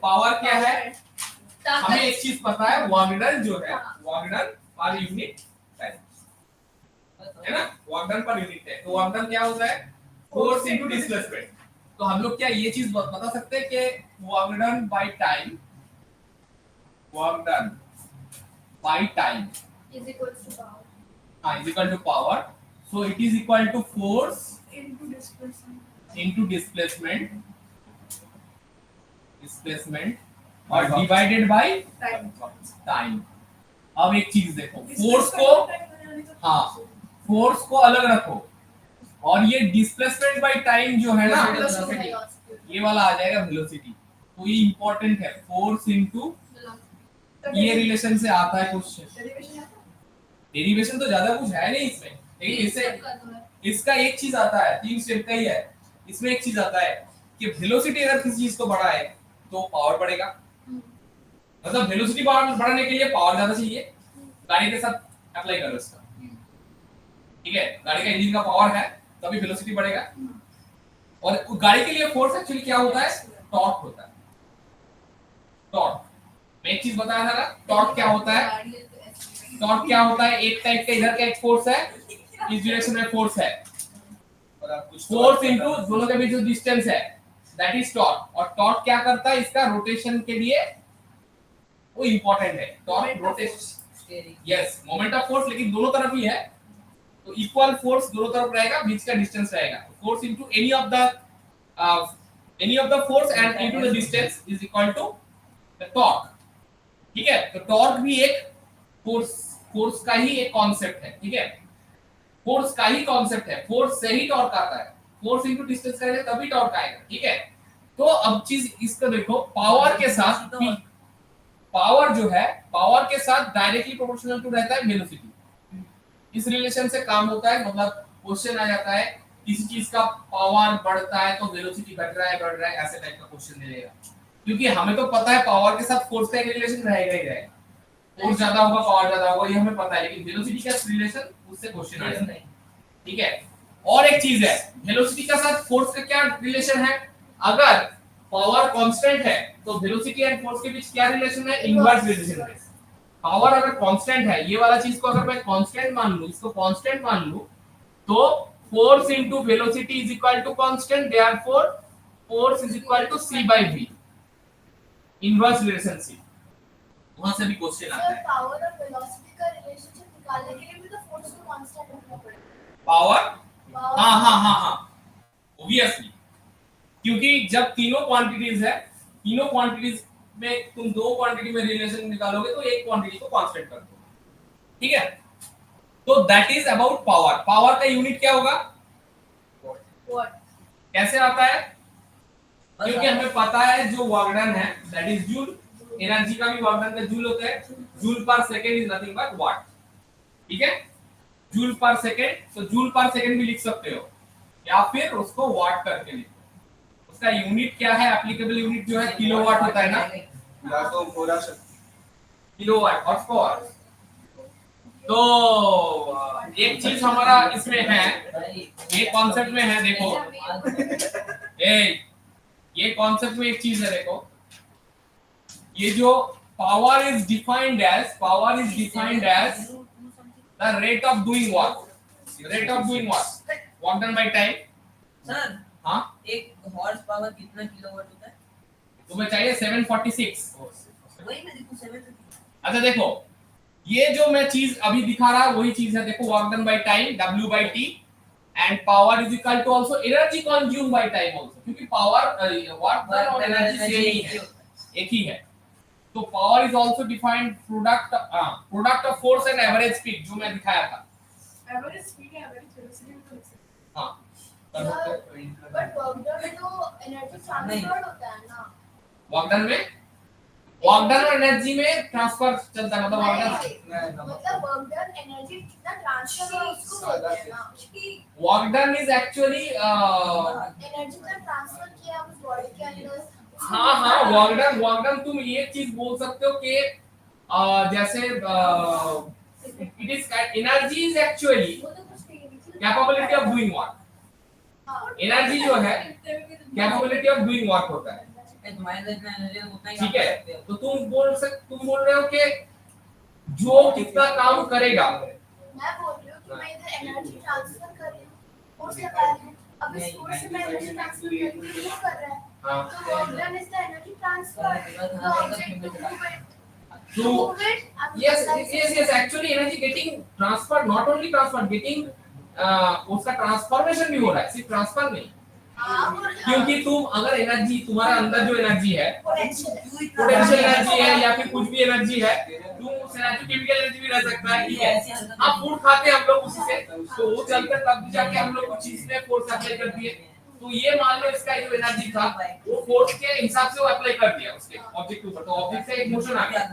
Power क्या है, हमें एक चीज पता है, वर्क डन जो है, वर्क डन पर यूनिट है ना, वर्क डन पर यूनिट है। तो वर्क डन क्या होता है, फोर्स इनटू डिस्प्लेसमेंट। तो हम लोग क्या ये चीज बता सकते हैं कि work done by time, work done by time is equal to power is equal to power. So it is equal to force into displacement into displacement और डिवाइडेड बाय टाइम। अब एक चीज देखो, फोर्स को, हाँ फोर्स को अलग रखो और ये डिस्प्लेसमेंट बाय टाइम जो है ना, ये वाला आ जाएगा वेलोसिटी। तो ये इंपॉर्टेंट है, फोर्स इनटू, ये रिलेशन से आता है क्वेश्चन। डेरिवेशन तो ज्यादा कुछ है नहीं इसमें, लेकिन इससे इसका एक चीज आता है, 3 स्टेप का ही है। इसमें एक चीज आता है कि वेलोसिटी अगर किसी चीज को बढ़ाए तो पावर बढ़ेगा, मतलब वेलोसिटी बढ़ाने के लिए पावर ज्यादा चाहिए। गाड़ी के साथ अप्लाई करो इसका, ठीक है, गाड़ी का इंजन का पावर है तभी वेलोसिटी बढ़ेगा। और गाड़ी के लिए फोर्स एक्चुअली क्या होता है, टॉर्क होता है। टॉर्क, मैं एक चीज बताया था ना, टॉर्क क्या होता है, टॉर्क क्या होता है, एक टाइप का इधर का एक फोर्स है, इस डायरेक्शन में फोर्स है, फोर्स इनटू दोनों के बीच जो डिस्टेंस है दैट इज टॉर्क। और टॉर्क क्या करता है, इसका रोटेशन के लिए वो इंपॉर्टेंट है। Torque rotation, yes moment of force, लेकिन दोनों तरफ ही है, तो इक्वल फोर्स दोनों तरफ रहेगा, बीच का डिस्टेंस रहेगा। Force into any of the force and into the distance is equal to the torque, ठीक है। तो टॉर्क भी एक फोर्स का ही एक कॉन्सेप्ट है, ठीक है, फोर्स का ही कॉन्सेप्ट है। फोर्स से ही टॉर्क आता है, फोर्स इनटू डिस्टेंस करेंगे तभी टॉर्क आएगा, ठीक है। तो अब चीज इसको देखो, पावर के साथ, पावर जो है, पावर के साथ डायरेक्टली प्रोपोर्शनल टू रहता है वेलोसिटी। इस रिलेशन से काम होता है, मतलब क्वेश्चन आ जाता है किसी चीज का पावर बढ़ता है तो वेलोसिटी घट रहा है बढ़ रहा है, ऐसे टाइप का क्वेश्चन मिलेगा। क्योंकि हमें तो पता है पावर के साथ फोर्स का एक रिलेशन रहेगा ही रहेगा, फोर्स ज्यादा होगा पावर ज्यादा होगा, ये हमें पता है, लेकिन वेलोसिटी का रिलेशन उससे क्वेश्चन आ जाता है, ठीक है। और एक चीज है, वेलोसिटी के साथ फोर्स का क्या रिलेशन है, अगर पावर कांस्टेंट है तो वेलोसिटी एंड फोर्स के बीच क्या रिलेशन है, इनवर्स रिलेशन है। पावर अगर कांस्टेंट है, ये वाला चीज को अगर मैं कांस्टेंट मान लूं, इसको कांस्टेंट मान लूं, तो force into velocity is equal to constant, therefore force is equal to c by v, inverse relation से वहां से भी क्वेश्चन आता है। पावर और वेलोसिटी का रिलेशनशिप निकालने के लिए भी तो फोर्स को कांस्टेंट रखना पड़ेगा। पावर, हाँ ऑब्वियसली, क्योंकि जब तीनों क्वांटिटीज है, तीनों क्वांटिटीज में तुम दो क्वांटिटी में रिलेशन निकालोगे तो एक क्वांटिटी को कांस्टेंट कर दो, ठीक है। तो that is about power. Power का यूनिट क्या होगा, व्हाट, कैसे आता है, क्योंकि हमें पता है जो वर्क डन है दैट इज जूल, एनर्जी का भी वर्क डन का जूल होता है, जूल पर second is nothing but what, ठीक है, जूल पर सेकंड। तो जूल पर सेकंड भी लिख सकते हो या फिर उसको वाट करके लिखो। उसका यूनिट क्या है, एप्लीकेबल यूनिट जो है किलोवाट होता है ना, या तो पूरा किलोवाट हॉर्स पावर। तो एक चीज हमारा इसमें है, ये कॉन्सेप्ट में है, देखो ये कॉन्सेप्ट में एक चीज है, देखो ये जो power is defined as the rate of doing what work done by time. Sir हाँ, एक हॉर्स पावर कितना किलोवाट होता है, तुम्हें चाहिए 746। वही मैं देखूं 750। अच्छा देखो, ये जो मैं चीज अभी दिखा रहा वही चीज है, देखो work done by time W by T and power is equal to also energy consume by time also, क्योंकि पावर वर्क डन और एनर्जी सेम ही है, एक ही है। तो power is also defined product of force and average speed, जो मैं दिखाया था। एवरेज स्पीड है, एवरेज वेलोसिटी भी तो लिख सकते हैं। हाँ, बट वर्क डन में तो एनर्जी ट्रांसफर होता है ना, वर्क डन में वर्क डन और एनर्जी में ट्रांसफर चलता है, मतलब मतलब वर्क डन एनर्जी कितना ट्रांसफर हो उसको बोलते हैं ना, work done is actually energy का ट्रांसफर किया उस बॉडी के अंदर। हाँ वर्क डन तुम ये चीज बोल सकते हो कि जैसे it is energy is actually capability of doing what, energy जो है कैपेबिलिटी ऑफ डूइंग व्हाट होता है, तुम्हारे लिए इतना एनर्जी उतना ही ठीक काम है, कर सकते हो। तो तुम बोल रहे हो कि जो कितना काम करेगा, मैं बोल रही हूँ कि मैं इधर एनर्जी ट्रांसफर कर रही हूँ, फोर्स लगा रही हूँ, अब इस फोर्स से मैं एनर्जी ट्रांसफर कर रही हूँ, वो कर रहा है, हाँ, तो work done is the energy transfer, the object to move it, to yes, actually energy getting transferred, not only transferred, getting उसका ट्रांसफॉर्मेशन भी हो रहा है, सिर्फ ट्रांसफर नहीं। क्योंकि तुम अगर एनर्जी, तुम्हारा अंदर जो एनर्जी है, पोटेंशियल एनर्जी है या फिर कुछ भी एनर्जी है, तुम उस एनर्जी, केमिकल एनर्जी भी रह सकता है, ठीक है। आप फूड खाते हैं हम लोग उसी से, तो वो चलकर तब जाके हम लोग कुछ चीज में फोर्स अप्लाई कर दिए, तो ये मान लो इसका जो एनर्जी था वो फोर्स के हिसाब से वो अप्लाई कर दिया उसके ऑब्जेक्ट के ऊपर, तो ऑब्जेक्ट से एक मोशन आ गया,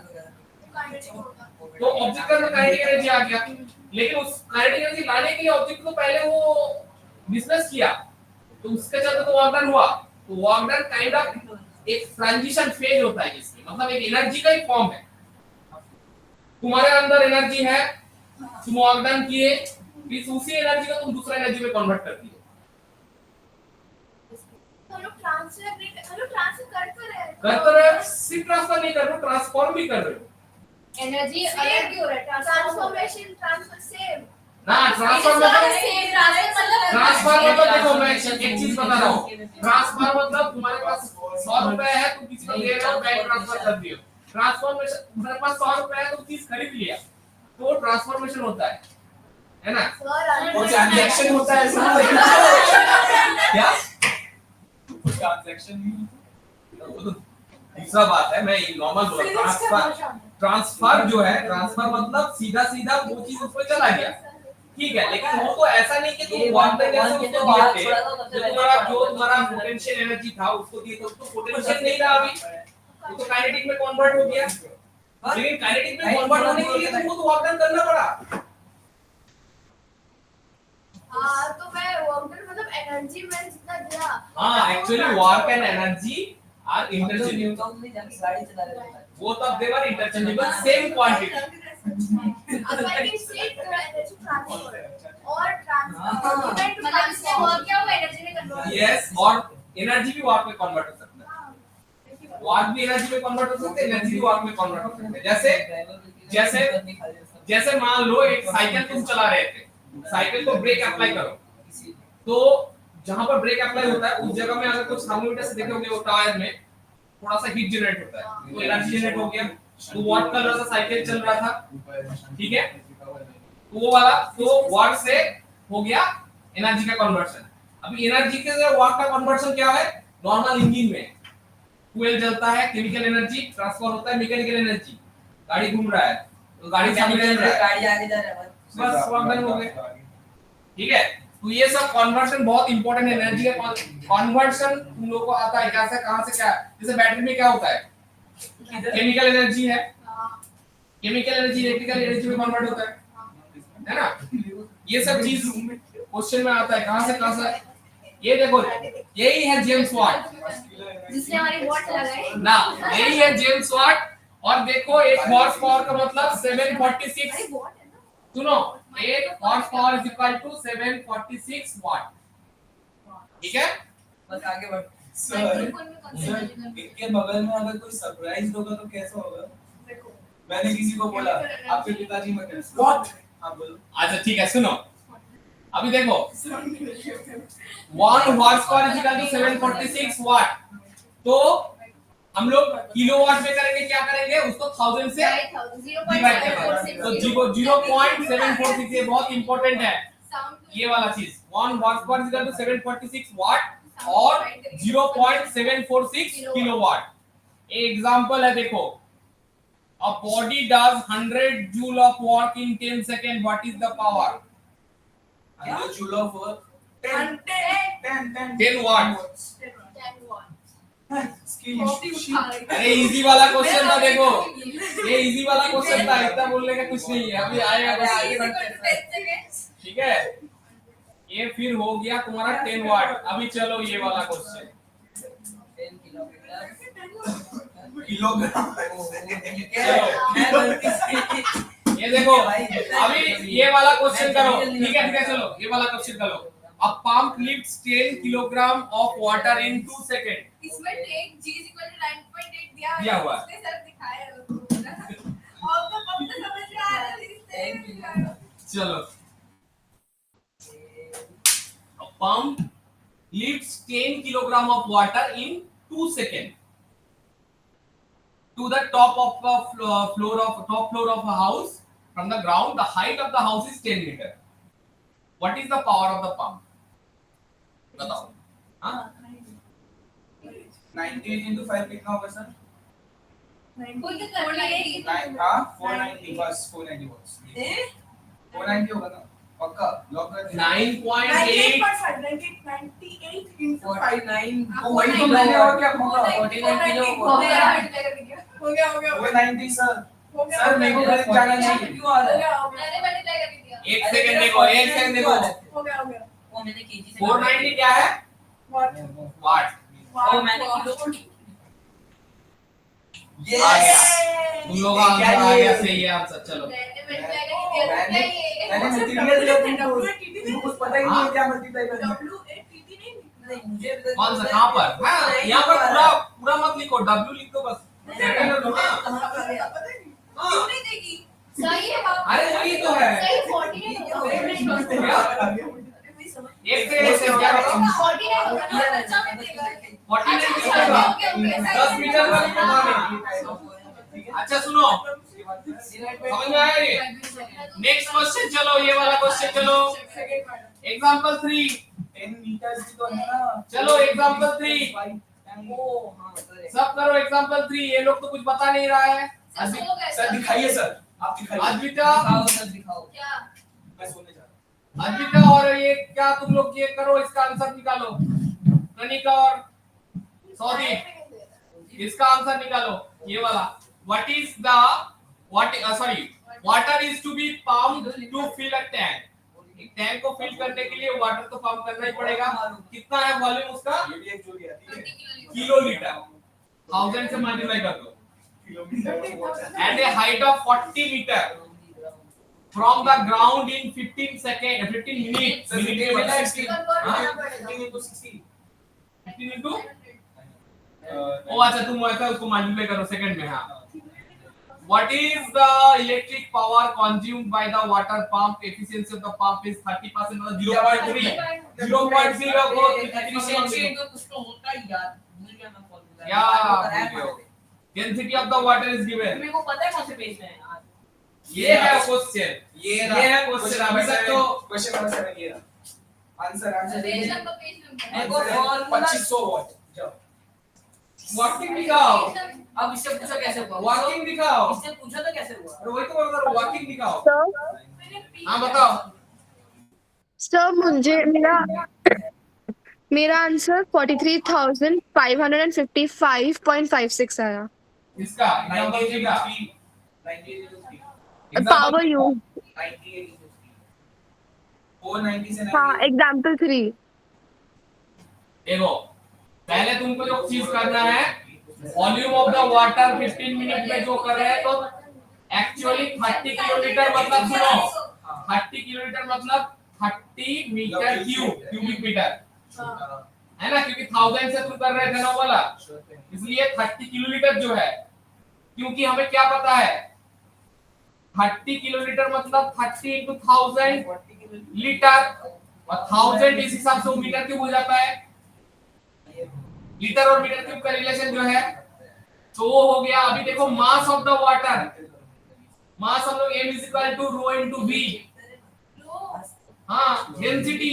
तो ऑब्जेक्ट का काइनेटिक एनर्जी आ गया। लेकिन उस काइनेटिक एनर्जी लाने के लिए ऑब्जेक्ट को पहले वो डिस्प्लेस किया, तो उसके चलते तो वर्क डन हुआ, तो वर्क डन काइंड ऑफ एक ट्रांजिशन फेज होता है इसमें, मतलब एक एनर्जी का एक फॉर्म है। तुम्हारे अंदर एनर्जी है, तुम वर्क डन किए, फिर उसी एनर्जी को तुम दूसरा एनर्जी में कन्वर्ट कर दिए। हम लोग ट्रांसफर कर तो रहे हैं, सिर्फ ट्रांसफर नहीं कर रहे हो, ट्रांसफॉर्म भी कर रहे हो एनर्जी अलग क्यों रहा है, ट्रांसफॉर्मेशन ट्रांसफर सेम ना। ट्रांसफर मतलब देखो, मैं एक चीज बता रहा हूँ, ट्रांसफर मतलब तुम्हारे पास 100 रुपए है, तुम किसी को दे रहे हो, बैंक ट्रांसफर कर दियो। ट्रांसफॉर्मेशन, तुम्हारे पास 100 रुपए है, तुम चीज खरीद लिया, तो ट्रांसफॉर्मेशन होता है ना। वो ट्रांजैक्शन होता है क्या ट्रांजैक्शन दूसरा बात है, मैं नॉर्मल बोल रहा हूं। ट्रांसफर जो है, ट्रांसफर मतलब सीधा सीधा वो चीज उस पर चला गया, ठीक है। लेकिन वो तो ऐसा नहीं कि तुम वन पे जैसे उसको दिए थे, जो तुम्हारा पोटेंशियल एनर्जी था उसको दिए तो उसको पोटेंशियल नहीं रहा अभी, वो तो काइनेटिक में कन्वर्ट हो गया। लेकिन काइनेटिक में कन्वर्ट होने के लिए तुमको तो वर्क डन करना पड़ा। हाँ, तो मैं वर्क डन मतलब एनर्जी में जितना दिया, हाँ, actually work and energy are interchangeable, गाड़ी चला रहे हो both of them are interchangeable, same quantity. अब I can say the energy transfer और transfer हाँ। मतलब इससे वर्क क्या होगा, एनर्जी में कन्वर्ट। Yes, और एनर्जी भी वर्क में कन्वर्ट हो सकता है, वर्क भी एनर्जी में कन्वर्ट हो सकता है, एनर्जी भी वर्क में कन्वर्ट हो सकता है। जैसे मान लो एक साइकिल तुम चला रहे थे, साइकिल को ब्रेक अप्लाई करो, तो जहां पर ब्रेक अप्लाई होता है उस जगह में अगर कुछ थर्मोमीटर से देखोगे वो टायर में थोड़ा सा हीट जनरेट होता है, तो एनर्जी जनरेट हो गया, तो वाट कर रहा था, साइकिल चल रहा था, ठीक है। तो वो वाला तो वाट से हो गया एनर्जी का कन्वर्शन। अभी एनर्जी के से वाट का कन्वर्शन क्या है, नॉर्मल इंजन में फ्यूल जलता है, केमिकल एनर्जी ट्रांसफर होता है, मैकेनिकल एनर्जी, गाड़ी घूम रहा है तो गाड़ी सामने चल रहा है, गाड़ी आगे जा रहा है बस वर्क डन हो गया, ठीक है। तो ये सब कन्वर्शन बहुत इंपॉर्टेंट है, एनर्जी का कन्वर्शन तुम लोगों को आता है कैसे, कहां से क्या, जैसे बैटरी में क्या होता है, केमिकल एनर्जी है, केमिकल एनर्जी इलेक्ट्रिकल एनर्जी में कन्वर्ट होता है ना। ये सब चीज क्वेश्चन में आता है, कहां से ये देखो, यही है जेम्स वाट, जिसने हमारी वॉट लगाई ना, यही है जेम्स वाट। और देखो एक हॉर्स पावर का मतलब 746, सुनो, एक horsepower is equal to 746 watt, ठीक है। बस आगे बढ़। सर इनके बगल में अगर कोई सरप्राइज होगा तो कैसा होगा? मैंने किसी को बोला आपके पिताजी मत व्हाट, हां बोलो। अच्छा ठीक है, सुनो अभी देखो 1 horsepower is equal to 746 watt, तो हम लोग किलोवाट में करेंगे, क्या करेंगे उसको 1000 से डिवाइड करेंगे, तो 0.746, ये बहुत इंपॉर्टेंट है ये वाला चीज। 1 horsepower is equal to 746 watt और 0.746 किलोवाट। एक एग्जांपल है, देखो a body does 100 joule of work in 10 seconds, what is the power? 100 joule of work 10 watt। अरे इजी वाला क्वेश्चन था, देखो ये इजी वाला क्वेश्चन था, इतना बोलने का कुछ नहीं है, अभी आएगा बस आगे बढ़ते हैं, ठीक है। ये फिर हो गया तुम्हारा 10 वाट। अभी चलो ये वाला क्वेश्चन, 10 किलोग्राम। ये देखो अभी ये वाला क्वेश्चन करो, ठीक है चलो ये वाला क्वेश्चन करो। A pump lifts 10 kilogram of water in 2 seconds. इसमें टेक g = 9.8 दिया हुआ है। उसने सर दिखाया है और तो कब तक समझ में आ रहा है इससे चलो, a pump lifts 10 kilogram of water in 2 seconds to the top floor of a house. From the ground, the height of the house is 10 meter. What is the power of the pump? बताओ। हाँ? 98 into 5 कितना होगा sir? कोई तो करना है 490 बस 490 बस 490 होगा ना पक्का लॉक कर दे 9.8 98 into 49 वो वही तो मैंने और क्या होगा 49 किलो हो गया 490 सर सर मेरे को कहीं जाना चाहिए क्यों आ रहा है? मैंने मल्टीप्लाई कर दिया एक सेकंड देखो हो गया वो मैंने केजी से 490 क्या है? वाट। वो मैंने किलो ये आ गया। तुम लोग का आंसर आ गया, सही है आंसर। चलो मैंने मल्टीप्लाई कर दिया मैंने मटेरियल दिया तुमको कुछ पता ही नहीं है क्या मल्टीप्लाई करना नहीं मुझे कौन सा कहाँ पर? हाँ, यहाँ पर पूरा पूरा मत लिखो, W लिख दो बस। सेकंड लो ना। कहां पर है? हाँ। क्यों नहीं देगी सही है बाप अरे सही तो है। सही 49 एक से क्या बताओ? 49 होगा ना बच्चा में देगा 49 कितना होगा? 10 मीटर का नहीं। अच्छा सुनो, समझ में आया ये? नेक्स्ट क्वेश्चन चलो, ये वाला क्वेश्चन चलो। एग्जांपल 3 10 मीटर्स की तो है ना चलो एग्जांपल 3 ओ हां सर सब करो एग्जांपल 3। ये लोग तो कुछ बता नहीं रहा है। सर दिखाइए सर आप दिखाइए अद्विता दिखाओ सर दिखाओ क्या मैं सोने जा रहा अद्विता और ये क्या तुम लोग ये करो, इसका आंसर निकालो। कनिका और सौदी इसका आंसर निकालो, ये वाला। What is the water is to be pumped to fill a tank. एक टैंक को फिल करने के लिए वाटर तो पंप करना ही पड़ेगा। कितना है वॉल्यूम उसका? ये भी एक जोड़ी आती है किलोलीटर। 1000 से मल्टीप्लाई कर दो। Kilometre and a height of 40 metre from the ground in 15 minutes sir minute ये में वाला 60 हाँ? 15 into 60 15 into ओ अच्छा तुम ऐसा उसको मल्टीप्लाई करो सेकंड में। हाँ, what is the electric power consumed by the water pump? Efficiency of the pump is 30%, मतलब 0.3 0.0 को एफिशिएंसी तो कुछ तो होता ही यार भूल गया मैं फॉर्मूला या density of the water is given। मेरे को पता है कौन से पेज में है यार ये है क्वेश्चन, ये है क्वेश्चन। अभी तक तो क्वेश्चन नंबर 7 ये रहा आंसर पेज दीजिए नंबर पेज नंबर मेरे को फॉर्मूला 2500 वाट जाओ वर्किंग दिखाओ, अब इससे पूछो कैसे हुआ वर्किंग दिखाओ। इससे पूछो तो कैसे हुआ अरे वही तो बोल रहा हूं, वर्किंग दिखाओ। मैंने हाँ बताओ। सर मुझे मेरा आंसर 43,555.56 आया। इसका एग्जांपल 3 का 98 पावर यूज 490 से हाँ 98 एग्जाम्पल 3 देखो पहले तुमको जो चीज करना है, volume of the water 15 minute में जो कर रहे हैं, तो एक्चुअली 30 किलोलीटर मतलब सुनो 30 किलोलीटर मतलब 30 मीटर क्यूबिक मीटर है ना, क्योंकि 1000 से तुम कर रहे थे ना वाला, इसलिए 30 किलोलीटर जो है, क्योंकि हमें क्या पता है 30 किलोलीटर मतलब 30 into 1000 लीटर, और 1000 इस हिसाब से वो मीटर क्यूब हो जाता है। लीटर और मीटर क्यूब का रिलेशन जो है तो वो हो गया। अभी देखो मास ऑफ द वाटर, मास हम लोग m is equal to rho into v। हाँ डेंसिटी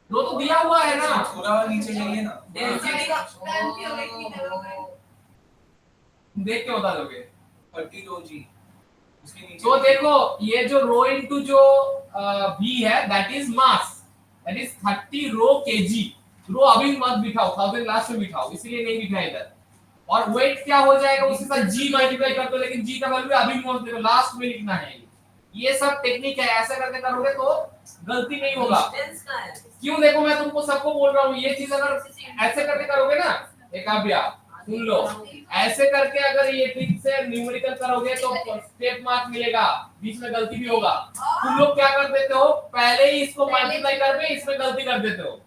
रो तो दिया हुआ है ना, थोड़ा नीचे जाइए ना डेंसिटी का देख के बता दोगे। 30 रो जी उसके नीचे तो देखो ये जो रो इनटू जो v है that is mass, that is 30 rho kg। Rho अभी मत बिठाओ, 1000 लास्ट में बिठाओ, इसलिए नहीं बिठाया इधर। और वेट क्या हो जाएगा उसके साथ g मल्टीप्लाई कर दो, लेकिन g का वैल्यू अभी मत देखो, लास्ट में लिखना है। ये सब टेक्निक है, ऐसा करके करोगे तो गलती नहीं होगा। डिस्टेंस का है क्यों देखो मैं तुमको सबको बोल रहा हूँ, ये चीज अगर ऐसे करके करोगे ना, एक काव्या सुन लो, ऐसे करके अगर ये ट्रिक से न्यूमेरिकल करोगे तो स्टेप मार्क मिलेगा, बीच में गलती भी होगा। तुम लोग क्या कर देते हो, पहले ही इसको मल्टीप्लाई करके इसमें गलती कर देते हो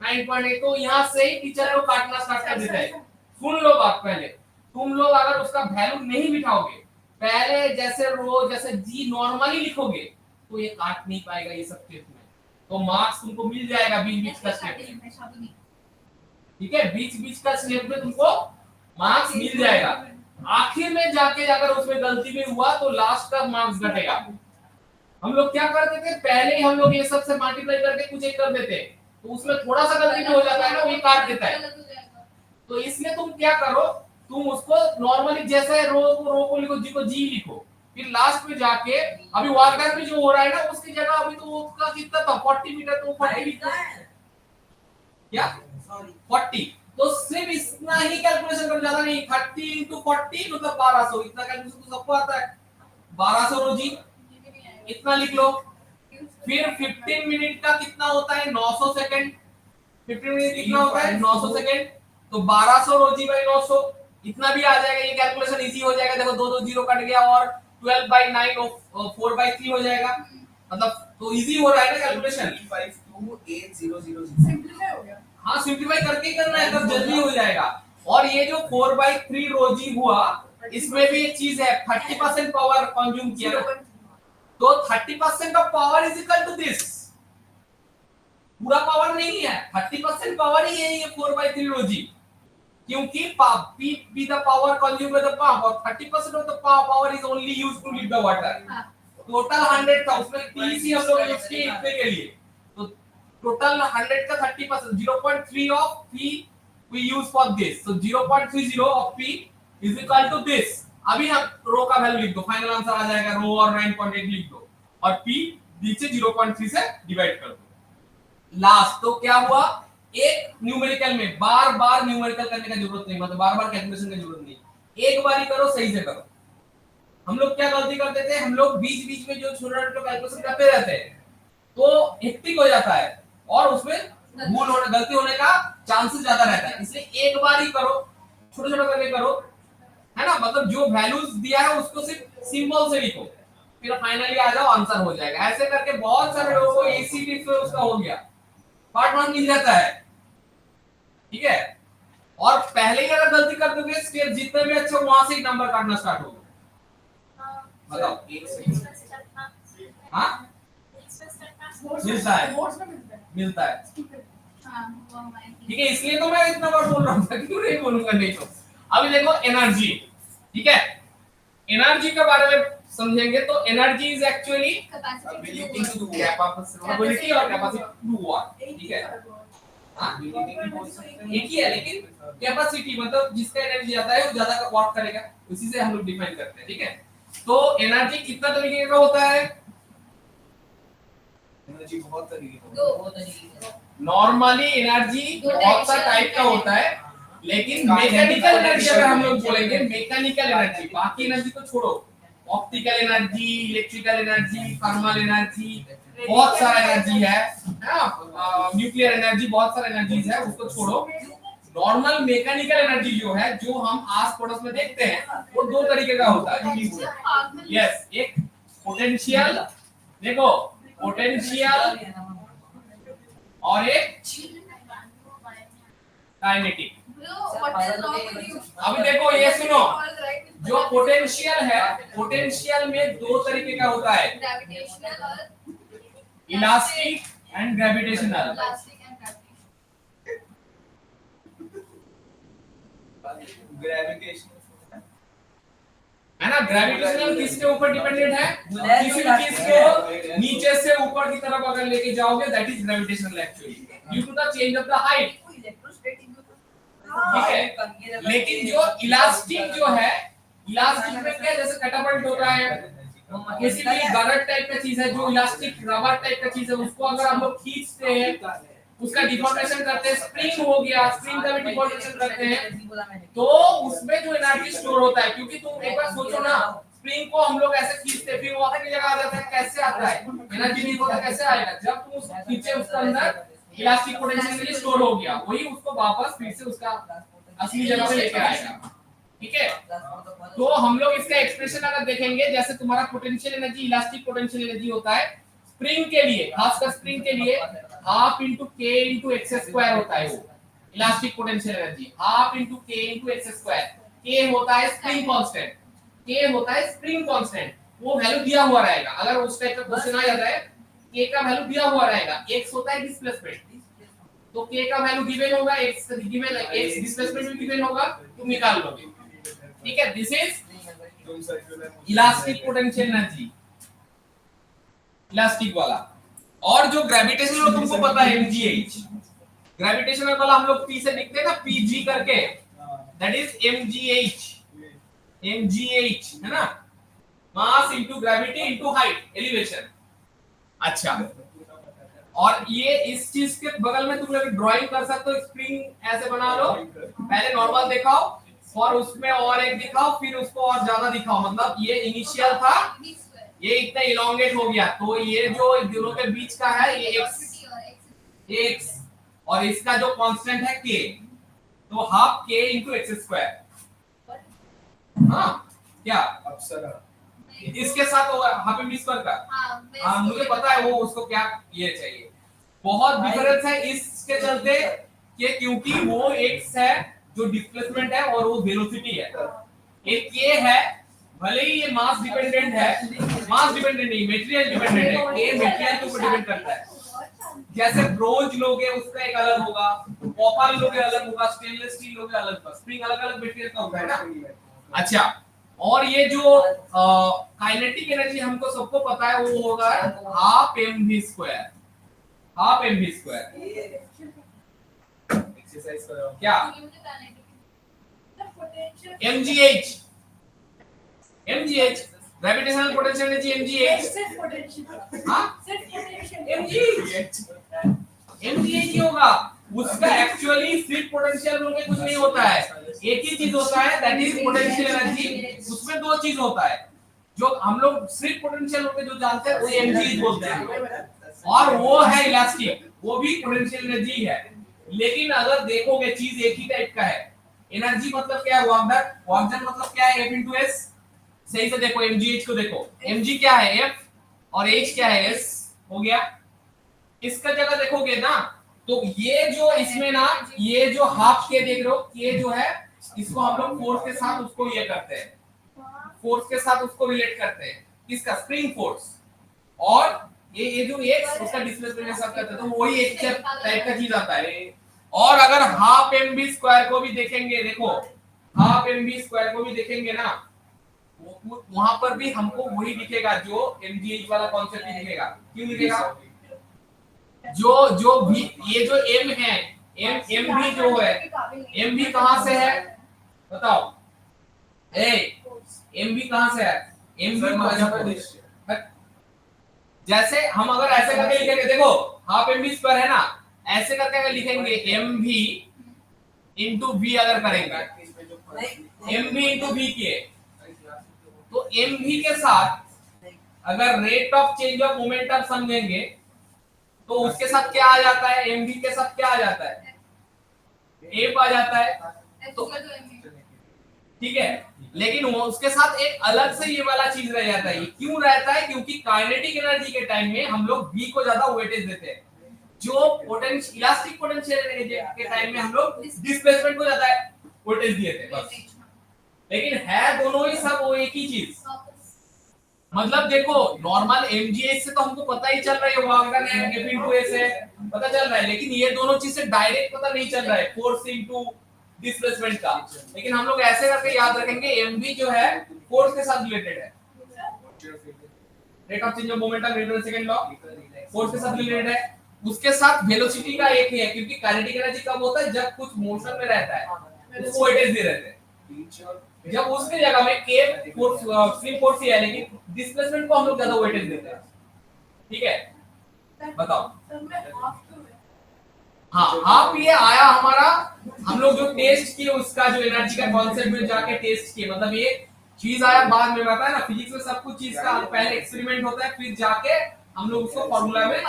9.8, तो यहाँ से ही टीचर को काटना स्टार्ट कर देता है। सुन लो बात, पहले तुम लोग अगर उसका वैल्यू नहीं बिठाओगे, पहले जैसे रो जैसे जी नॉर्मली लिखोगे तो ये काट नहीं पाएगा ये सब स्टेप में, तो मार्क्स तुमको मिल जाएगा बीच बीच का स्टेप में। ठीक है, बीच बीच का स्टेप में तुमको मार्क्स मिल जाएगा। आखिर में जाकर उसमें गलती भी हुआ तो लास्ट का मार्क्स घटेगा। हम लोग क्या करते थे, पहले ही हम लोग ये सब से मल्टीप्लाई करके कुछ एक कर देते, तो उसमें थोड़ा सा गलती भी हो जाता है ना, वो काट देता है। तो इसलिए तुम क्या करो, तुम उसको नॉर्मली जैसे रो को लिखो, जी को जी लिखो, फिर लास्ट में जाके अभी वार्डर में जो हो रहा है ना उसकी जगह अभी तो उसका कितना था 40 मीटर, तो 40 मीटर क्या 40, तो सिर्फ इतना ही कैलकुलेशन कर, ज्यादा नहीं। 30 into 40 मतलब 1200, इतना कैलकुलेशन तो सबको आता है। 1200 रोजी इतना लिख लो। फिर 15 मिनट का कितना होता है 900 सेकंड, 15 मिनट कितना होता है 900 सेकंड, तो 1200 रोजी बाई 900 इतना भी आ जाएगा। ये कैलकुलेशन इजी हो जाएगा, देखो 2 2 जीरो कट गया और 12 by 9 और 4 by 3 हो जाएगा, मतलब तो इजी हो रहा है ना कैलकुलेशन। 52800 सिंपलीफाई हो गया। हाँ, सिंपलीफाई करके ही करना है, तब जल्दी हो जाएगा। और ये जो 4 by 3 रोजी हुआ, इसमें भी एक चीज है, 30% पावर कंज्यूम किया ना, तो 30% of power is equal to this, पूरा पावर नहीं है, 30% पावर ही है ये 4 by 3 रोजी, क्योंकि P be the power consumed by the pump और 30% of the power is only used to lead the water। Total 100 था, उसमें 30 ही हम लोग यूज किए इतने के लिए, तो टोटल 100 का 30% 0.3 of P we use for this, so 0.30 of P is equal to this। अभी हम रो का वैल्यू लिख दो, फाइनल आंसर आ जाएगा, रो और 9.8 लिख दो और P नीचे 0.3 से डिवाइड कर दो। लास्ट तो क्या हुआ, एक न्यूमेरिकल में बार बार न्यूमेरिकल करने का जरूरत नहीं, मतलब बार बार कैलकुलेशन की जरूरत नहीं, एक बार ही करो, सही से करो। हम लोग क्या गलती करते थे, हम लोग बीच बीच में जो छोटा छोटा कैलकुलेशन करते रहते हैं तो हेक्टिक हो जाता है और उसमें भूल होने गलती होने का चांसेस ज्यादा रहता है, इसलिए एक बार ही करो, छोटा छोटा करके करो, है ना, मतलब जो वैल्यूज दिया है उसको सिर्फ सिंबल से लिखो, फिर फाइनली आ जाओ, आंसर हो जाएगा। ऐसे करके बहुत सारे लोगों को एसीडी से उसका हो गया, पार्ट 1 मिल जाता है, ठीक है। और पहले ही अगर गलती कर दोगे, स्टेप जितने भी अच्छे वहां से ही नंबर काटना स्टार्ट होगा। बताओ, एक सेकंड। हाँ, मिलता है ठीक है, इसलिए तो मैं इतना बार बोल रहा हूँ, क्यों नहीं बोलूंगा, नहीं तो। अभी देखो एनर्जी, ठीक है, एनर्जी के बारे में समझेंगे, तो energy is actually ability to do capacity और कैपेसिटी टू डू व्हाट, ठीक है। हां, एक ही है, लेकिन कैपेसिटी मतलब जिसका एनर्जी ज्यादा है वो ज्यादा का वर्क करेगा, उसी से हम लोग डिफाइन करते हैं, ठीक है। तो एनर्जी कितना तरीके का होता है, एनर्जी बहुत तरीके दो नॉर्मली एनर्जी बहुत सा टाइप का होता है, लेकिन मैकेनिकल एनर्जी अगर हम लोग बोलेंगे, मैकेनिकल एनर्जी, बाकी एनर्जी को छोड़ो, optical energy, electrical energy, thermal energy, बहुत सारा एनर्जी है ना, न्यूक्लियर एनर्जी, बहुत सारा एनर्जीज है, उसको छोड़ो। नॉर्मल मैकेनिकल एनर्जी जो है, जो हम आस पड़ोस में देखते हैं, वो 2 तरीके का होता है। यस, एक पोटेंशियल, देखो पोटेंशियल और एक काइनेटिक। अभी देखो ये सुनो, जो पोटेंशियल है, पोटेंशियल में 2 तरीके का होता है, इलास्टिक एंड ग्रेविटेशनल। ग्रेविटेशन है ना, ग्रेविटेशनल किसके ऊपर डिपेंडेंट है, किसी भी चीज को नीचे से ऊपर की तरफ अगर लेके जाओगे, that is gravitational actually, due to the change of the height, ठीक है। लेकिन जो इलास्टिक जो है, इलास्टिक में क्या, जैसे कैटापल्ट होता है, किसी भी गरट टाइप का चीज है, जो इलास्टिक रबर टाइप का चीज है, उसको अगर हम लोग खींचते हैं, उसका डिफॉर्मेशन करते हैं, स्प्रिंग हो गया, स्प्रिंग का भी डिफॉर्मेशन करते हैं, तो उसमें जो एनर्जी स्टोर होता है, क्योंकि तुम एक बार सोचो ना, स्प्रिंग को हम लोग ऐसे खींचते हैं, फिर वो अपनी जगह आ जाता है, कैसे आता है, एनर्जी नहीं होता, कैसे आएगा, जब तुम उसको खींचे, उसके अंदर इलास्टिक पोटेंशियल स्टोर हो गया, वही उसको वापस फिर से उसका असली जगह में लेकर आएगा। ठीक है, तो हम लोग इसका एक्सप्रेशन अगर देखेंगे, जैसे तुम्हारा potential energy, elastic potential energy होता है स्प्रिंग के लिए, खासकर स्प्रिंग के लिए हाफ इंटू के इंटू एक्स स्क्वायर होता है। वो elastic potential energy half into के इंटू एक्स स्क्वायर। के होता है स्प्रिंग कांस्टेंट, के होता है स्प्रिंग कांस्टेंट, वो वैल्यू दिया हुआ रहेगा। अगर उस टाइप का क्वेश्चन आ जाता है, के का वैल्यू दिया हुआ रहेगा, एक्स होता है डिस्प्लेसमेंट, तो के का वैल्यू गिवन होगा, एक्स गिवन, एक्स डिस्प्लेसमेंट भी गिवन होगा, तुम निकाल लोगे। ठीक है, this is elastic potential energy, elastic वाला। और जो ग्रेविटेशनल तुमको पता है mgh, ग्रेविटेशनल वाला हम लोग p से लिखते हैं ना, pg करके, दैट इज mgh, mgh है ना, mass into gravity into height, elevation. अच्छा, और ये इस चीज के बगल में तुम लोग ड्राइंग कर सकते हो, स्प्रिंग ऐसे बना लो, पहले नॉर्मल दिखाओ और उसमें और एक दिखाओ, फिर उसको और ज्यादा दिखाओ। मतलब ये इनिशियल था, ये इतना इलोंगेट हो गया, तो ये जो दोनों के बीच का है ये x और इसका जो कांस्टेंट है k, तो half k into x square. हाँ क्या अप्सरा इसके साथ होगा हाफ एम स्क्वायर का। हाँ मुझे पता है वो उसको क्या ये चाहिए। बहुत डिफरेंस है इसके चलते कि क्योंकि वो x है जो डिस्प्लेसमेंट है और वो वेलोसिटी है, एक k है, भले ही ये मास डिपेंडेंट है, मास डिपेंडेंट नहीं मटेरियल डिपेंडेंट है, ये मटेरियल के ऊपर डिपेंड करता है। जैसे ब्रोंज लोगे उसका एक अलग होगा, कॉपर लोगे अलग होगा, स्टेनलेस स्टील लोगे अलग होगा, स्प्रिंग अलग अलग मटेरियल का होता है ना। अच्छा, और ये जो काइनेटिक एनर्जी हमको सबको पता है वो होगा half mv square, half mv square. Exercise करो क्या mgh, mgh gravitational potential energy mgh, हाँ mgh ही होगा। उसका एक्चुअली सिर्फ पोटेंशियल बोल के कुछ नहीं होता है, एक ही चीज होता है, दैट इज पोटेंशियल एनर्जी। उसमें दो चीज होता है, जो हम लोग सिर्फ पोटेंशियल बोल के जो जानते हैं वो mgh बोलते हैं, और वो है इलास्टिक, वो भी पोटेंशियल एनर्जी है। लेकिन अगर देखोगे चीज एक ही टाइप का है। एनर्जी मतलब क्या है, वर्क डन मतलब क्या है, F into S। सही से देखो mgh को देखो, mg क्या है F और h क्या है S, हो गया। इसका जगह देखोगे ना, तो ये जो इसमें ना, ये जो हाफ के देख रहे हो, के जो है इसको हम लोग फोर्स के साथ उसको ये करते हैं, फोर्स के साथ उसको रिलेट करते हैं, किसका, स्प्रिंग फोर्स। और ये जो x उसका डिस्प्लेसमेंट के साथ करते हैं, तो वही एक टाइप का चीज आता है। और अगर हाफ mv स्क्वायर को भी देखेंगे, देखो हाफ mv स्क्वायर को भी देखेंगे ना, वहां पर भी हमको वही दिखेगा जो mgh वाला कॉन्सेप्ट ही दिखेगा। क्यों दिखेगा, जो भी ये जो m है, m भी जो है, m भी कहां से है बताओ, m भी कहां से है, m भी मध्य प्रदेश। जैसे हम अगर ऐसे करके लिखेंगे, देखो हाफ mv स्क्वायर है ना, ऐसे करके अगर लिखेंगे mv into v, अगर करेंगे mv into v के, तो mv के साथ अगर rate of change of momentum समझेंगे तो उसके साथ क्या आ जाता है, mv के साथ क्या आ जाता है, f आ जाता है। तो ठीक है, लेकिन वो उसके साथ एक अलग से ये वाला चीज रह जाता है। क्यों रहता है, क्योंकि काइनेटिक एनर्जी के टाइम में हम लोग v को ज्यादा वेटेज देते हैं, जो पोटेंशियल इलास्टिक पोटेंशियल एनर्जी के टाइम में हम लोग डिस्प्लेसमेंट को ज्यादा वेटेज दिए थे बस। लेकिन है दोनों ही सब वो एक ही चीज। मतलब देखो नॉर्मल mgh से तो हमको पता ही चल रहा है वर्क डन है, F into S है, पता चल रहा है, लेकिन ये दोनों चीज से डायरेक्ट पता नहीं चल रहा है, फोर्स इनटू डिस्प्लेसमेंट का। लेकिन हम लोग ऐसे करके याद रखेंगे, mv जो है फोर्स के साथ रिलेटेड है, rate of change of momentum, Newton second law, force के साथ रिलेटेड है। उसके साथ वेलोसिटी का एक ही है, क्योंकि काइनेटिक एनर्जी कब होता है, जब कुछ मोशन में रहता है उसको वेटेज दे रहते हैं। जब उसके जगह में k फोर्स स्प्रिंग फोर्स ही है, लेकिन डिस्प्लेसमेंट को हम लोग ज्यादा वेटेज देते हैं। ठीक है, बताओ। हाँ, हाफ ये आया हमारा, हम लोग जो टेस्ट किए उसका जो एनर्जी का कॉन्सेप्ट में जाके टेस्ट किए, मतलब ये चीज आया बाद में, आता है ना फिजिक्स में सब कुछ चीज का पहले एक्सपेरिमेंट होता है, फिर जाके हम लोग उसको फार्मूला में,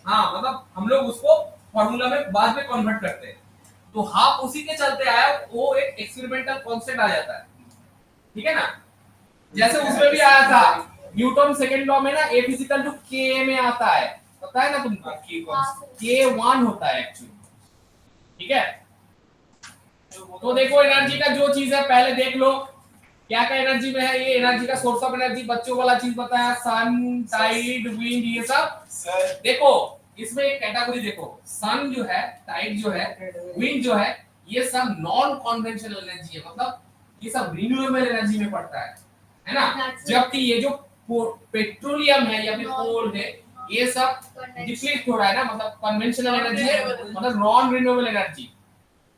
हाँ मतलब हम लोग उसको फार्मूला में बाद में कन्वर्ट करते हैं। तो हाफ उसी के चलते आया, वो एक एक्सपेरिमेंटल कांस्टेंट आ जाता है, ठीक है ना। जैसे उसमें भी आया था न्यूटन सेकंड लॉ में ना, F इक्वल टू K में आता है, पता है ना तुमको, K1 होता है एक्चुअली, ठीक है। तो देखो एनर्जी का जो चीज है पहले देख लो क्या क्या एनर्जी में है। ये एनर्जी का सोर्स ऑफ एनर्जी बच्चों वाला चीज बताया, सन, टाइड, विंड, ये सब। देखो इसमें एक कैटेगरी देखो, सन जो है, टाइड जो है, विंड जो है, ये सब नॉन कन्वेंशनल एनर्जी है, मतलब ये सब रिन्यूएबल एनर्जी में पड़ता है ना। जबकि ये जो पेट्रोलियम है या फिर कोल है, ये सब डिप्लीट हो रहा है ना, मतलब कन्वेंशनल एनर्जी है, मतलब नॉन रिन्यूएबल एनर्जी।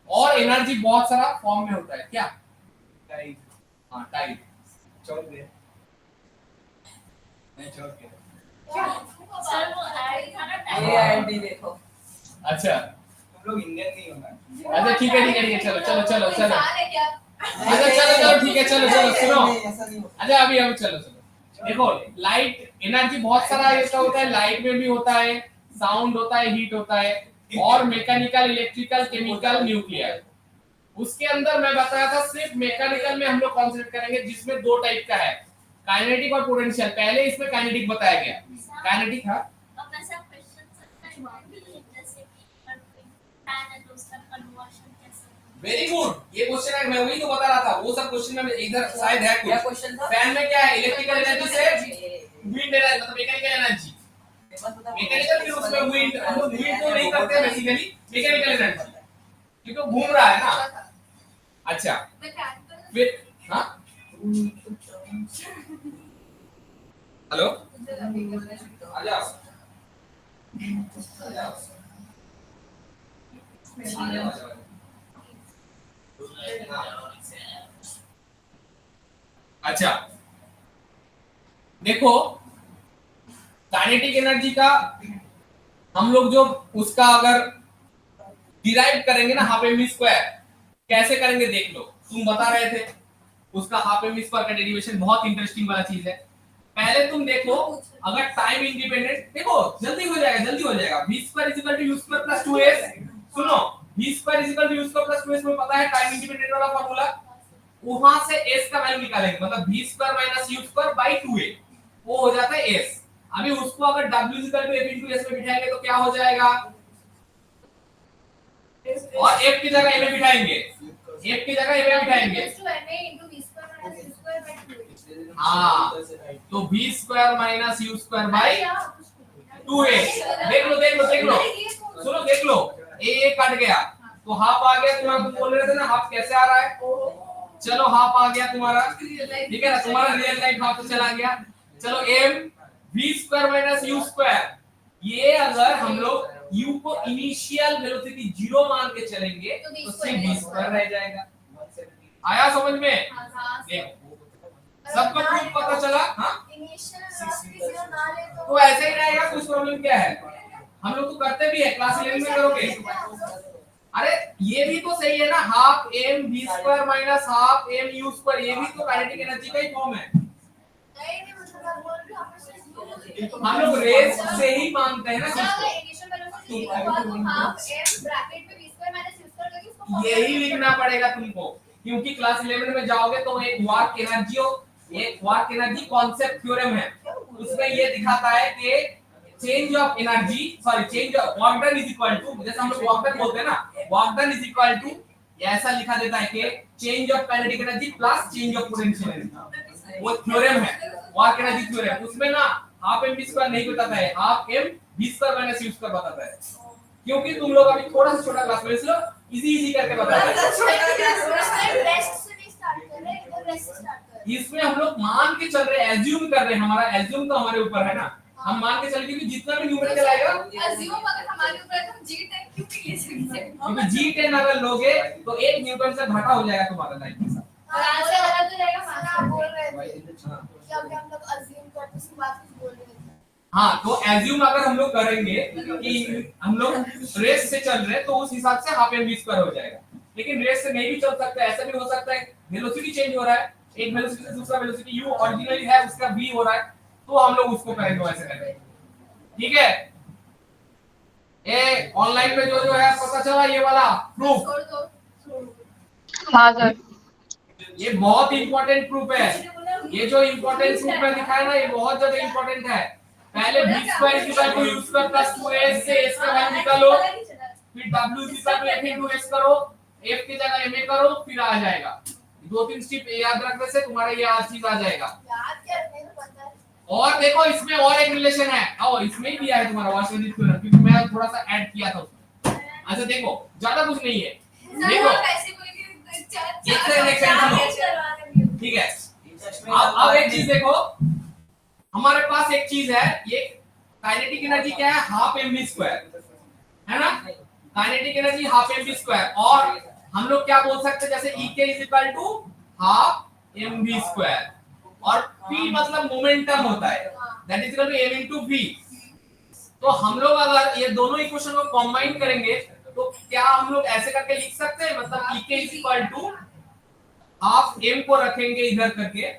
और एनर्जी बहुत सारा फॉर्म में होता है, क्या टाइड, हाँ टाइड, चौक गया नहीं, चौक गया। सर वो ऐड था ना ये आईडी देखो। अच्छा तुम लोग इंडियन नहीं हो ना। अच्छा ठीक है ठीक है ठीक है, चलो चलो चलो चलो, इंसान है क्या? अच्छा चलो चलो ठीक है, चलो चलो सुनो, ऐसा नहीं होता। अच्छा अभी अभी चलो चलो। देखो लाइट एनर्जी बहुत सारा ऐसा होता है, लाइट में भी होता है, साउंड होता है, हीट होता है, और मैकेनिकल, इलेक्ट्रिकल, केमिकल, न्यूक्लियर। उसके अंदर मैं बताया था सिर्फ मैकेनिकल में हम लोग कॉन्सेंट्रेट करेंगे, जिसमें दो टाइप का है, काइनेटिक और पोटेंशियल। पहले इसमें काइनेटिक बताया गया, काइनेटिक था। अब ऐसा क्वेश्चन सकता है जैसे कि फैन है तो उसका कन्वर्शन कैसे? वेरी गुड, ये क्वेश्चन है, मैं वही तो बता रहा था, वो सब क्वेश्चन में इधर शायद है क्या कुछ। क्वेश्चन था? फैन में क्या है, इलेक्ट्रिकल एनर्जी से विंड एनर्जी, मतलब मैकेनिकल एनर्जी। मैकेनिकल फिर उसमें विंड, हम लोग विंड तो नहीं करते बेसिकली, मैकेनिकल एनर्जी, क्योंकि वो घूम रहा है ना। अच्छा मैकेनिकल फिर हाँ हेलो आ जाओ आ जाओ। अच्छा देखो काइनेटिक एनर्जी का हम लोग जो उसका अगर डिराइव करेंगे ना, हाफ एम स्क्वायर कैसे करेंगे देख लो। तुम बता रहे थे उसका हाफ एम स्क्वायर का डेरिवेशन बहुत इंटरेस्टिंग वाला चीज है। पहले तुम देखो अगर टाइम इंडिपेंडेंट, देखो जल्दी हो जाएगा जल्दी हो जाएगा। v square is equal to u square plus 2s। सुनो v square is equal to u square plus 2s में पता है टाइम इंडिपेंडेंट वाला फार्मूला, वहां से s का वैल्यू निकालेंगे, मतलब v square minus u square by 2a, वो हो जाता है s। अभी उसको अगर w is equal to f into s में बिठाएंगे तो क्या हो जाएगा, और f की जगह a में बिठाएंगे, f की जगह a में बिठाएंगे। हाँ तो v square minus u square by 2a। देख लो देख लो देख लो, सुनो देख लो, a कट गया तो हाफ आ गया तुम्हारा। तुम बोल रहे थे ना हाफ कैसे आ रहा है, चलो हाफ आ गया तुम्हारा, ठीक है ना, तुम्हारा रियल लाइफ हाफ तो चला गया। चलो m v square minus u square, ये अगर हम लोग u को इनिशियल वेलोसिटी 0 मान के चलेंगे तो सिर्फ v स्क्वायर रह जाएगा। आया समझ में? देखो सबको प्रूफ पता चला। हाँ तो ऐसे ही रहेगा, कुछ प्रॉब्लम क्या है, हम लोग तो करते भी है, क्लास 11 में करोगे। अरे ये भी तो सही है ना, half m v square minus half m u square, ये भी तो काइनेटिक एनर्जी का ही फॉर्म है। हम लोग रेस से ही मानते हैं ना, यही लिखना पड़ेगा तुमको, क्योंकि क्लास 11 में जाओगे तो एक वर्क एनर्जी कॉन्सेप्ट थ्योरम है, उसमें ये दिखाता है कि change of energy, sorry change of work done is equal to, जैसे हम लोग वर्क डन बोलते हैं ना, work done is equal to ऐसा लिखा देता है कि change of kinetic energy plus change of potential energy. वो थ्योरम है वर्क एनर्जी थ्योरम, उसमें ना हाफ एम v स्क्वायर नहीं बताता है, half m v square minus u square बताता है। क्योंकि तुम लोग अभी थोड़ा सा छोटा क्लास में, इसलिए इजी इजी करके बताते हैं। इसमें हम लोग मान के चल रहे हैं, एज्यूम कर रहे हैं, हमारा एज्यूम तो हमारे ऊपर है ना, हम मान के चल, क्योंकि जितना भी न्यूमेरिकल आएगा क्योंकि G10 अगर लोगे तो 1 न्यूटन से घटा हो जाएगा तुम्हारा लाइफ के साथ। हाँ तो एज्यूम अगर हम लोग करेंगे कि हम लोग रेस से चल रहे तो उस हिसाब से हाफ एम v स्क्वायर हो जाएगा, लेकिन रेस से नहीं भी चल सकता, ऐसा भी हो सकता है वेलोसिटी चेंज हो रहा है, एक वेलोसिटी से दूसरा वेलोसिटी u ओरिजिनली है उसका v हो रहा है, तो हम लोग उसको करेंगे वैसे करेंगे, ठीक है। ए ऑनलाइन पे जो है पता चला ये वाला प्रूफ, छोड़ दो। हाँ सर। ये बहुत इंपॉर्टेंट प्रूफ है। ये जो इंपॉर्टेंट प्रूफ में दिखाया ना, ये बहुत ज्यादा इंपॉर्टेंट है। पहले v² को यूज कर प्लस 2s से s का वैल्यू निकालो, फिर w f * s करो, f की जगह ma करो, फिर आ जाएगा। दो तीन स्टेप याद रखने से तुम्हारा ये आज चीज आ जाएगा। याद क्या रखने को पता है। और देखो इसमें और एक रिलेशन है, और इसमें ही दिया है तुम्हारा वास्तविक थ्योरम, क्योंकि मैं थोड़ा सा ऐड किया था उसमें। अच्छा देखो, ज्यादा कुछ नहीं है, देखो ठीक है। अब एक चीज देखो, हमारे पास एक चीज है, ये काइनेटिक एनर्जी क्या है, हाफ mv², है ना। काइनेटिक एनर्जी हाफ mv², और हम लोग क्या बोल सकते हैं, जैसे ek = हाफ mv², और p मतलब मोमेंटम होता है, that is equal to m into v। तो हम लोग अगर ये दोनों इक्वेशन को कंबाइन करेंगे तो क्या हम लोग ऐसे करके लिख सकते हैं, मतलब ek = हाफ m को रखेंगे इधर करके,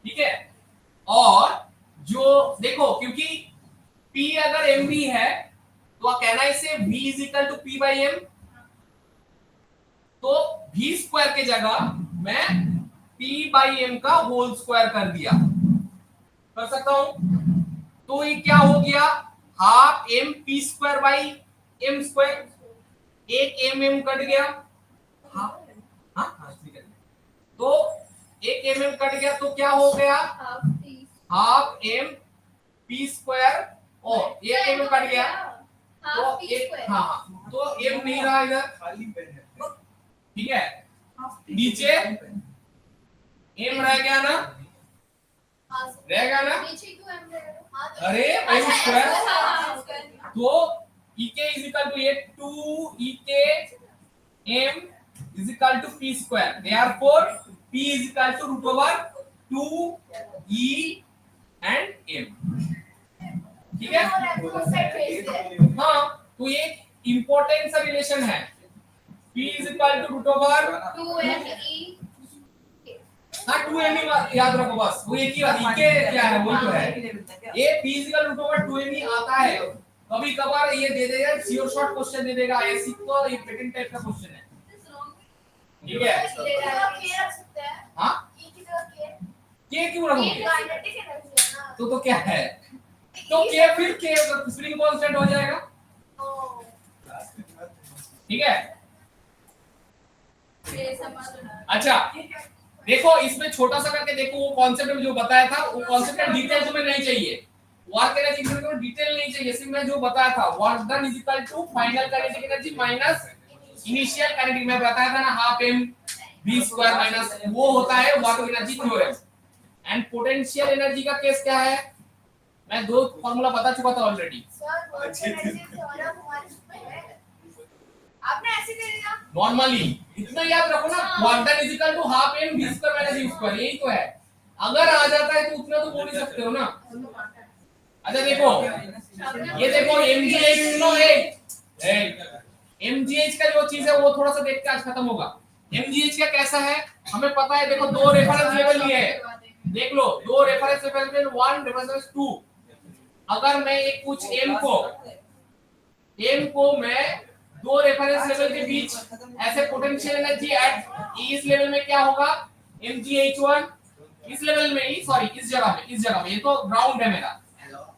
ठीक है। और जो देखो, क्योंकि p अगर mv है तो कहना इसे v = p/m, तो v² की जगह मैं p/m का होल स्क्वायर कर दिया, कर सकता हूं। तो ये क्या हो गया, हाफ m p²/m², एक mm कट गया, हाँ ठीक है। तो एक mm कट गया तो क्या हो गया, हाफ m p² और एक mm कट गया तो एक, हाँ तो m नहीं रहा इधर, खाली पेन है, ठीक है। नीचे m रह गया ना, रहेगा ना, अरे m², तो ek = 2ek m = p², therefore p = √2e and m, ठीक है। हाँ, तो ये इंपॉर्टेंट सा रिलेशन है, p = √2 हाँ 2me याद रखो बस, वो एक ही बात, ek क्या है वही तो है। ये p = √2me आता है, कभी कभार ये दे देगा, श्योर शॉर्ट क्वेश्चन दे देगा, ऐसी तो ये पैटर्न टाइप का क्वेश्चन है, ठीक है। हाँ k क्यों रखोगे, तो क्या है, तो k फिर k स्प्रिंग कांस्टेंट हो जाएगा, ठीक है। अच्छा देखो, इसमें छोटा सा करके देखो, वो कॉन्सेप्ट में जो बताया था, वो कॉन्सेप्ट का डिटेल तुम्हें नहीं चाहिए, वर्क एनर्जी को डिटेल नहीं चाहिए, सिर्फ मैं जो बताया था, work done is equal to final kinetic energy minus initial kinetic, मैं बताया था ना, हाफ mv² माइनस, वो होता है work energy theorem. And potential energy का केस क्या है, मैं दो फार्मूला बता चुका था ऑलरेडी। आपने ऐसे कर दिया नॉर्मली इतना याद रखो ना, work done is equal to half mv² minus u², यही तो है। अगर आ जाता है तो उतना तो बोल ही सकते हो ना। अच्छा देखो, ये देखो mgh का जो चीज है वो थोड़ा सा देख के आज खत्म होगा। mgh का कैसा है हमें पता है, देखो दो रेफरेंस लेवल लिए है, देख लो दो रेफरेंस लेवल 1 रेफरेंस 2। अगर मैं एक कुछ m को मैं दो रेफरेंस लेवल के बीच ऐसे पोटेंशियल एनर्जी एट इस लेवल में क्या होगा, mgh1 इस लेवल में ही, सॉरी इस जगह में ये तो ग्राउंड है मेरा,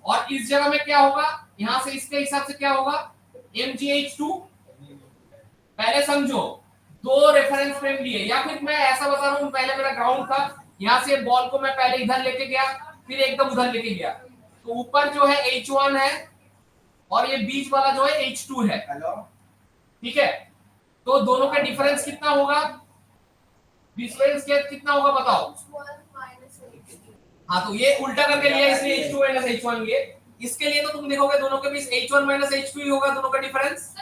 और इस जगह में क्या होगा, यहां से इसके हिसाब से क्या होगा mgh2। पहले समझो, दो रेफरेंस फ्रेम लिए, या फिर मैं ऐसा बता रहा हूं, पहले मेरा ग्राउंड था, यहां से बॉल को मैं पहले इधर लेके गया, फिर एकदम उधर लेके गया, तो ऊपर जो है h1 है और ये बीच वाला जो है h2 है, ठीक है। तो दोनों का डिफरेंस कितना होगा, डिफरेंस कितना होगा बताओ। हाँ तो ये उल्टा करके लिया इसलिए h2 माइनस h1 लिए, इसके लिए तो तुम देखोगे दोनों के बीच h1 माइनस h2 ही होगा दोनों का डिफरेंस।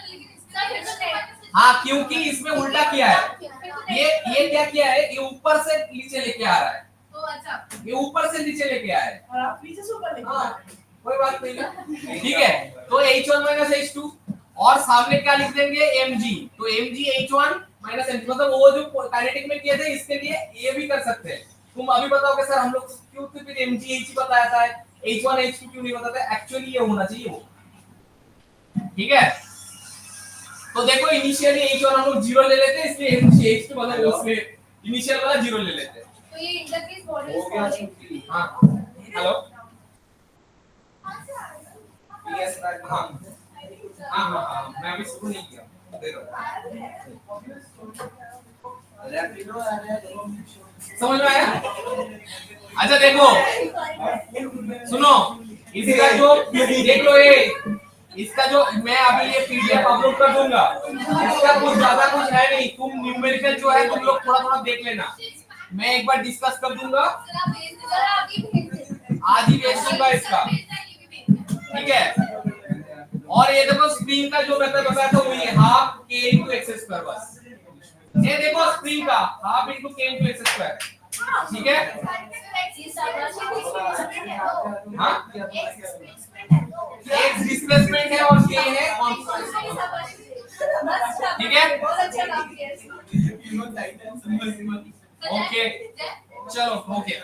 हाँ क्योंकि इसमें उल्टा किया है, ये क्या किया है, ये ऊपर से नीचे लेके आ रहा है, ये ऊपर से नीचे लेके आया है, और आप नीचे से ऊपर लेके हाँ कोई बात नहीं ना, ठीक है। तो h1 माइनस h2 और सामने क्या लिख देंगे mg, तो mg h1 माइनस mg, मतलब वो जो काइनेटिक में किए थे इसके लिए ये भी कर सकते हैं। तुम अभी बताओगे सर हम लोग क्यों फिर mg h बताया था, h1 h2 क्यों नहीं बताते, एक्चुअली ये होना चाहिए वो, ठीक है। तो देखो इनिशियली h और हम लोग 0 ले लेते हैं, इसलिए h के बदले उसमें इनिशियल वाला 0 ले लेते हैं। तो ये इन द केस बॉडी हो इज गया फॉलिंग। छुट्टी। हाँ हेलो पीएस राइट। हाँ मैं अभी शुरू नहीं किया, दे रहा हूँ। रैपिडो आ रहा है। समझ में आया? अच्छा देखो सुनो, इसका जो देख लो ये, इसका जो मैं अभी ये पीडीएफ अपलोड कर दूंगा, इसका कुछ ज्यादा कुछ है नहीं, तुम न्यूमेरिकल जो है तुम लोग थोड़ा थोड़ा देख लेना, मैं एक बार डिस्कस कर दूंगा, आज ही भेज दूंगा इसका, ठीक है। और ये देखो स्प्रिंग का जो मेथड बताया था वही है, half k into x square बस। ये देखो स्प्रिंग का half into k into x square, ठीक है। हाँ x डिस्प्लेसमेंट है और k है कांस्टेंट, ठीक है। ओके चलो ओके।